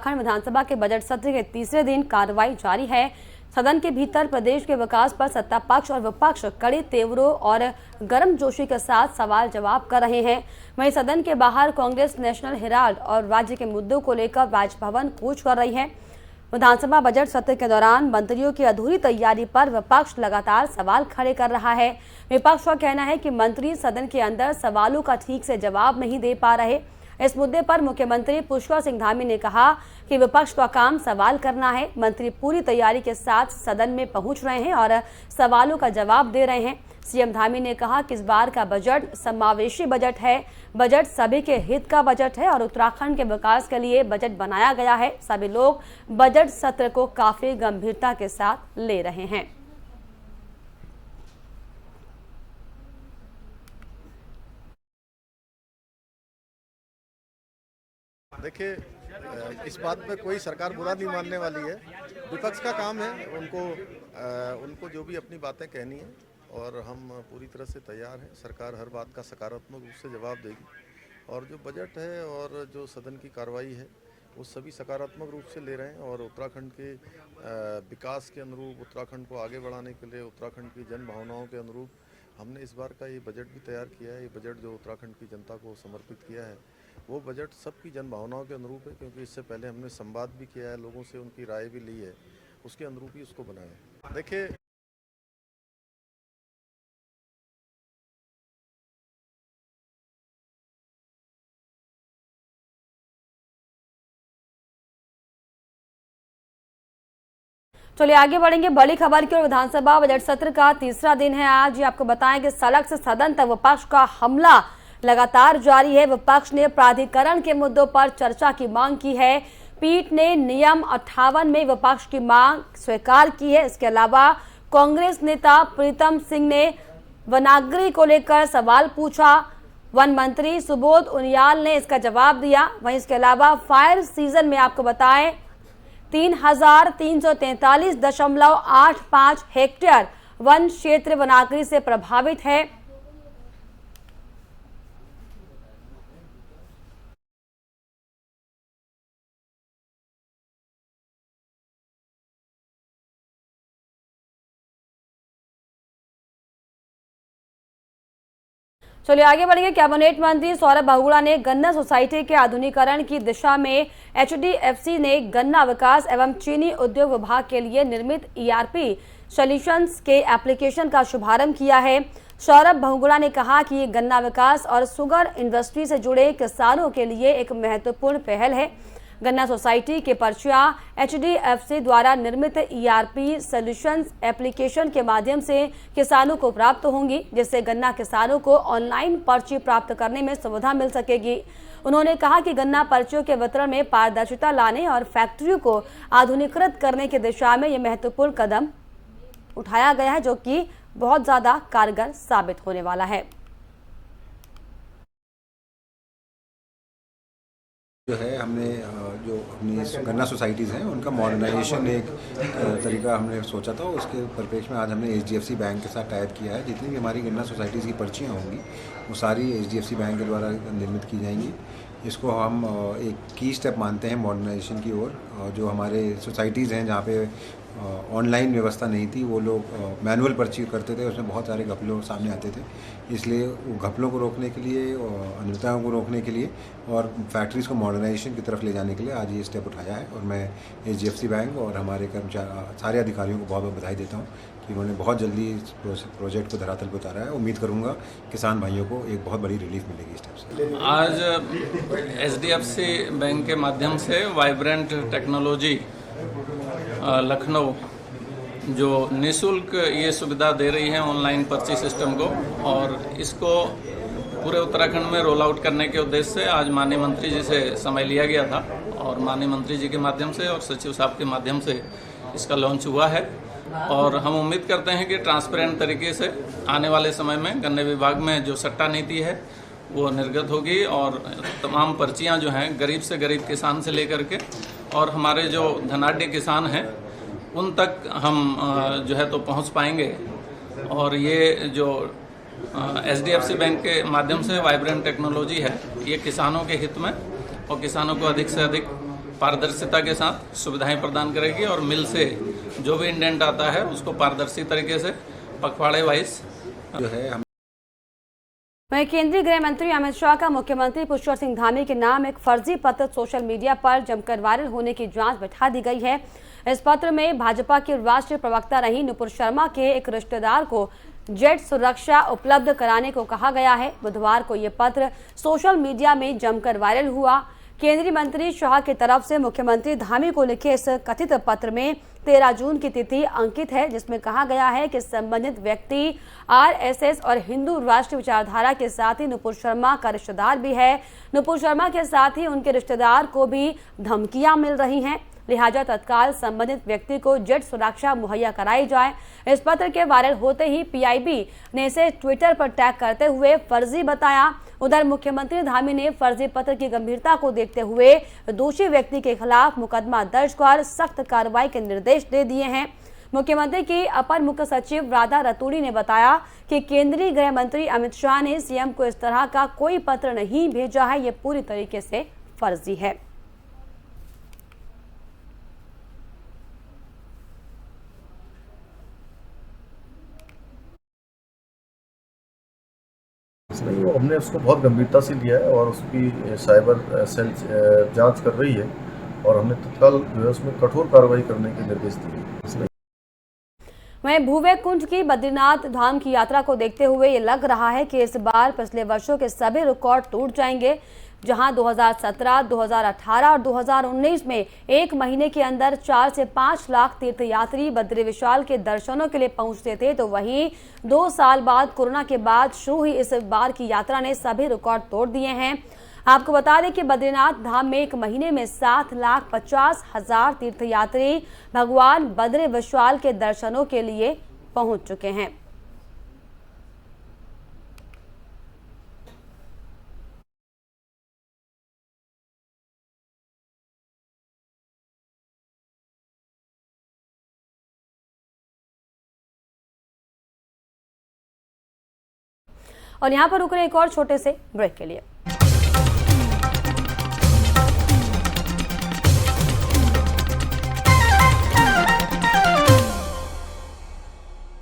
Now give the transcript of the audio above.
उत्तराखंड विधानसभा के बजट सत्र के तीसरे दिन कार्रवाई जारी है। सदन के भीतर प्रदेश के विकास पर सत्ता पक्ष और विपक्ष कड़े तेवरों और गर्मजोशी के साथ सवाल जवाब कर रहे हैं। वहीं सदन के बाहर कांग्रेस नेशनल हेराल्ड और राज्य के मुद्दों को लेकर राजभवन कूच कर रही है। विधानसभा बजट सत्र के दौरान मंत्रियों की अधूरी तैयारी पर विपक्ष लगातार सवाल खड़े कर रहा है। विपक्ष का कहना है कि मंत्री सदन के अंदर सवालों का ठीक से जवाब नहीं दे पा रहे। इस मुद्दे पर मुख्यमंत्री पुष्कर सिंह धामी ने कहा कि विपक्ष का काम सवाल करना है। मंत्री पूरी तैयारी के साथ सदन में पहुंच रहे हैं और सवालों का जवाब दे रहे हैं। सीएम धामी ने कहा कि इस बार का बजट समावेशी बजट है। बजट सभी के हित का बजट है और उत्तराखंड के विकास के लिए बजट बनाया गया है। सभी लोग बजट सत्र को काफी गंभीरता के साथ ले रहे हैं। देखिए, इस बात पे कोई सरकार बुरा नहीं मानने वाली है। विपक्ष का काम है उनको जो भी अपनी बातें कहनी है और हम पूरी तरह से तैयार हैं। सरकार हर बात का सकारात्मक रूप से जवाब देगी और जो बजट है और जो सदन की कार्रवाई है वो सभी सकारात्मक रूप से ले रहे हैं और उत्तराखंड के विकास के अनुरूप, उत्तराखंड को आगे बढ़ाने के लिए, उत्तराखंड की जन भावनाओं के अनुरूप हमने इस बार का ये बजट भी तैयार किया है। ये बजट जो उत्तराखंड की जनता को समर्पित किया है वो बजट सबकी जन भावनाओं के अनुरूप है, क्योंकि इससे पहले हमने संवाद भी किया है, लोगों से उनकी राय भी ली है, उसके अनुरूप ही उसको बनाया है। देखिए, चलिए आगे बढ़ेंगे बड़ी खबर की ओर। विधानसभा बजट सत्र का तीसरा दिन है आज। ये आपको बताएं कि सड़क से सदन तक विपक्ष का हमला लगातार जारी है। विपक्ष ने प्राधिकरण के मुद्दों पर चर्चा की मांग की है। पीठ ने नियम 58 में विपक्ष की मांग स्वीकार की है। इसके अलावा कांग्रेस नेता प्रीतम सिंह ने वनाग्नि को लेकर सवाल पूछा। वन मंत्री सुबोध उनियाल ने इसका जवाब दिया। वहीं इसके अलावा फायर सीजन में आपको बताएं 3343.85 हेक्टेयर वन क्षेत्र वनाग्नि से प्रभावित है। चलिए आगे बढ़ेंगे। कैबिनेट मंत्री सौरभ बहुगुणा ने गन्ना सोसाइटी के आधुनिकीकरण की दिशा में HDFC ने गन्ना विकास एवं चीनी उद्योग विभाग के लिए निर्मित ERP सॉल्यूशंस के एप्लीकेशन का शुभारंभ किया है। सौरभ बहुगुणा ने कहा कि ये गन्ना विकास और शुगर इंडस्ट्री से जुड़े किसानों के लिए एक महत्वपूर्ण पहल है। गन्ना सोसाइटी के पर्चियां HDFC द्वारा निर्मित ERP सॉल्यूशंस एप्लीकेशन के माध्यम से किसानों को प्राप्त होंगी, जिससे गन्ना किसानों को ऑनलाइन पर्ची प्राप्त करने में सुविधा मिल सकेगी। उन्होंने कहा कि गन्ना पर्चियों के वितरण में पारदर्शिता लाने और फैक्ट्रियों को आधुनिकीकृत करने की दिशा में यह महत्वपूर्ण कदम उठाया गया है, जो कि बहुत ज्यादा कारगर साबित होने वाला है। जो है हमने जो अपनी गन्ना सोसाइटीज़ हैं उनका मॉडर्नाइजेशन एक तरीका हमने सोचा था। उसके परिप्रेक्ष्य में आज हमने HDFC बैंक के साथ टाइप किया है। जितनी भी हमारी गन्ना सोसाइटीज़ की पर्चियाँ होंगी वो सारी HDFC बैंक के द्वारा निर्मित की जाएंगी। इसको हम एक की स्टेप मानते हैं मॉडर्नाइजेशन की ओर। जो हमारे सोसाइटीज़ हैं जहाँ पे ऑनलाइन व्यवस्था नहीं थी, वो लोग मैनुअल पर्ची करते थे, उसमें बहुत सारे घपलों सामने आते थे। इसलिए वो घपलों को रोकने के लिए, अनियमितताओं को रोकने के लिए और फैक्ट्रीज़ को मॉडर्नाइजेशन की तरफ ले जाने के लिए आज ये स्टेप उठाया है। और मैं HDFC बैंक और हमारे कर्मचारी सारे अधिकारियों को बहुत बहुत बधाई देता हूँ कि उन्होंने बहुत जल्दी इस प्रोजेक्ट को धरातल पर उतारा है। उम्मीद करूँगा किसान भाइयों को एक बहुत बड़ी रिलीफ मिलेगी इस स्टेप से। आज HDFC बैंक के माध्यम से वाइब्रेंट टेक्नोलॉजी लखनऊ जो निःशुल्क ये सुविधा दे रही है ऑनलाइन पर्ची सिस्टम को, और इसको पूरे उत्तराखंड में रोल आउट करने के उद्देश्य से आज माननीय मंत्री जी से समय लिया गया था और माननीय मंत्री जी के माध्यम से और सचिव साहब के माध्यम से इसका लॉन्च हुआ है। और हम उम्मीद करते हैं कि ट्रांसपेरेंट तरीके से आने वाले समय में गन्ने विभाग में जो सट्टा नीति है वो निर्गत होगी और तमाम पर्चियां जो हैं गरीब से गरीब किसान से लेकर के और हमारे जो धनाढ्य किसान हैं उन तक हम जो है तो पहुंच पाएंगे। और ये जो HDFC बैंक के माध्यम से वाइब्रेंट टेक्नोलॉजी है, ये किसानों के हित में और किसानों को अधिक से अधिक पारदर्शिता के साथ सुविधाएं प्रदान करेगी और मिल से जो भी इंडेंट आता है उसको पारदर्शी तरीके से पखवाड़े वाइज जो है हम वहीं केंद्रीय गृह मंत्री अमित शाह का मुख्यमंत्री पुष्कर सिंह धामी के नाम एक फर्जी पत्र सोशल मीडिया पर जमकर वायरल होने की जांच बैठा दी गई है। इस पत्र में भाजपा की राष्ट्रीय प्रवक्ता रही नुपुर शर्मा के एक रिश्तेदार को जेट सुरक्षा उपलब्ध कराने को कहा गया है। बुधवार को यह पत्र सोशल मीडिया में जमकर वायरल हुआ। केंद्रीय मंत्री शाह की तरफ से मुख्यमंत्री धामी को लिखे इस कथित पत्र में 13 जून की तिथि अंकित है, जिसमें कहा गया है कि संबंधित व्यक्ति आरएसएस और हिंदू राष्ट्रीय विचारधारा के साथ ही नुपुर शर्मा का रिश्तेदार भी है। नुपुर शर्मा के साथ ही उनके रिश्तेदार को भी धमकियां मिल रही हैं, लिहाजा तत्काल संबंधित व्यक्ति को जेट सुरक्षा मुहैया कराई जाए। इस पत्र के वायरल होते ही पीआईबी ने इसे ट्विटर पर टैग करते हुए फर्जी बताया। उधर मुख्यमंत्री धामी ने फर्जी पत्र की गंभीरता को देखते हुए दोषी व्यक्ति के खिलाफ मुकदमा दर्ज कर सख्त कार्रवाई के निर्देश दे दिए हैं। मुख्यमंत्री की अपर मुख्य सचिव राधा रतूड़ी ने बताया कि केंद्रीय गृह मंत्री अमित शाह ने सीएम को इस तरह का कोई पत्र नहीं भेजा है, ये पूरी तरीके से फर्जी है। हमने उसको बहुत गंभीरता से लिया है और उसकी साइबर सेल जांच कर रही है और हमने तत्काल जो है उसमें कठोर कार्रवाई करने के निर्देश दिए। वहीं भूवे कुंज की बद्रीनाथ धाम की यात्रा को देखते हुए ये लग रहा है कि इस बार पिछले वर्षों के सभी रिकॉर्ड टूट जाएंगे। जहां 2017, 2018 और 2019 में एक महीने के अंदर 4 से 5 लाख तीर्थयात्री बद्री विशाल के दर्शनों के लिए पहुंचते थे, तो वहीं 2 साल बाद कोरोना के बाद शुरू हुई इस बार की यात्रा ने सभी रिकॉर्ड तोड़ दिए हैं। आपको बता दें कि बद्रीनाथ धाम में एक महीने में 7,50,000 तीर्थयात्री भगवान बद्री विशाल के दर्शनों के लिए पहुंच चुके हैं। और यहाँ पर रुक रहे एक और छोटे से ब्रेक के लिए।